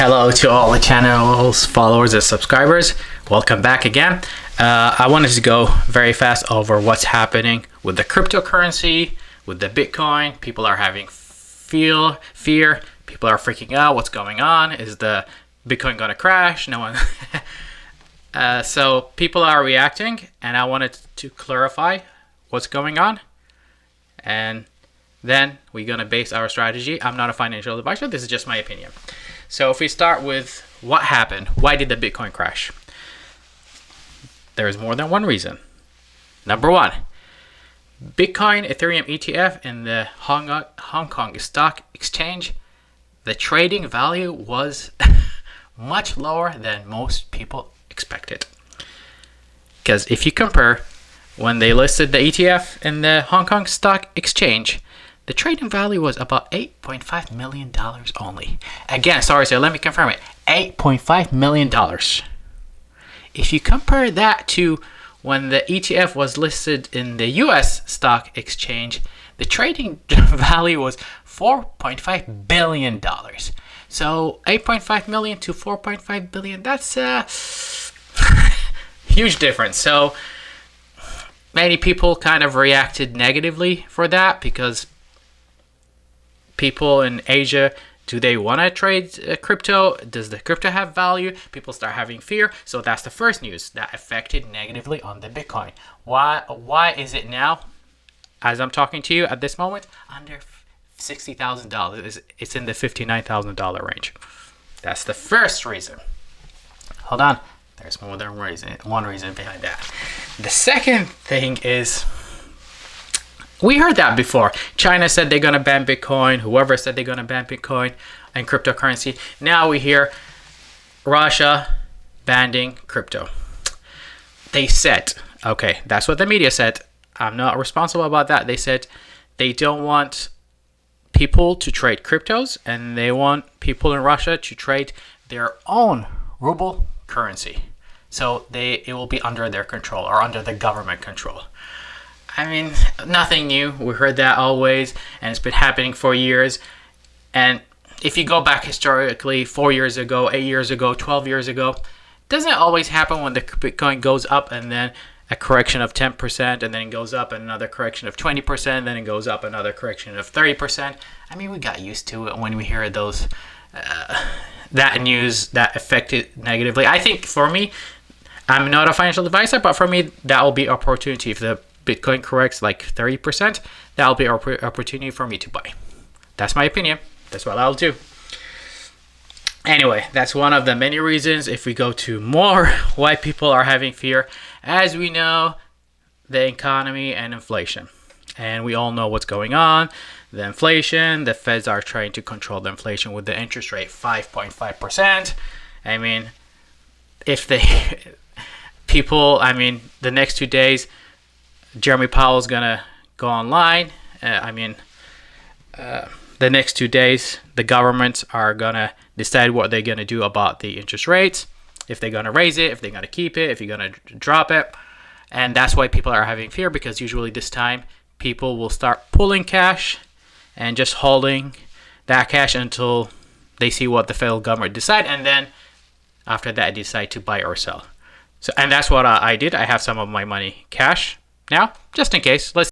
Hello to all the channel's followers and subscribers. Welcome back again. I wanted to go very fast over what's happening with the cryptocurrency, with the Bitcoin. People are having fear. People are freaking out. What's going on? Is the Bitcoin going to crash? No one. So people are reacting, and I wanted to clarify what's going on. And then we're going to base our strategy. I'm not a financial advisor. This is just my opinion. So if we start with what happened, why did the Bitcoin crash? There's more than one reason. Number one, Bitcoin Ethereum ETF in the Hong Kong Stock Exchange, the trading value was much lower than most people expected. Because if you compare when they listed the ETF in the Hong Kong Stock Exchange, the trading value was about $8.5 million only. Again, sorry, so let me confirm it. $8.5 million. If you compare that to when the ETF was listed in the US stock exchange, the trading value was $4.5 billion. So 8.5 million to 4.5 billion, that's a huge difference. So many people kind of reacted negatively for that because people in Asia, do they want to trade crypto? Does the crypto have value? People start having fear. So that's the first news that affected negatively on the Bitcoin. Why is it now, as I'm talking to you at this moment, under $60,000? It's in the $59,000 range. That's the first reason. Hold on. There's more than one reason behind that. The second thing is, we heard that before. China said they're going to ban Bitcoin. Whoever said they're going to ban Bitcoin and cryptocurrency. Now we hear Russia banning crypto. They said, okay, that's what the media said. I'm not responsible about that. They said they don't want people to trade cryptos, and they want people in Russia to trade their own ruble currency. So it will be under their control or under the government control. I mean, nothing new. We heard that always, and it's been happening for years. And if you go back historically, 4 years ago, 8 years ago, 12 years ago, it doesn't always happen when the Bitcoin goes up and then a correction of 10%, and then it goes up and another correction of 20%, and then it goes up another correction of 30%. I mean, we got used to it when we hear those that news that affected negatively. I think for me, I'm not a financial advisor, but for me, that will be opportunity. If the Bitcoin corrects like 30%, that'll be an opportunity for me to buy. That's my opinion. That's what I'll do. Anyway, that's one of the many reasons. If we go to more why people are having fear, as we know, the economy and inflation. And we all know what's going on. The inflation, the Feds are trying to control the inflation with the interest rate 5.5%. I mean, if they the next 2 days, Jeremy Powell is going to go online. The next 2 days, the governments are going to decide what they're going to do about the interest rates. If they're going to raise it, if they're going to keep it, if you're going to drop it. And that's why people are having fear, because usually this time, people will start pulling cash and just holding that cash until they see what the federal government decide. And then after that, decide to buy or sell. So, and that's what I did. I have some of my money cash now, just in case. Let's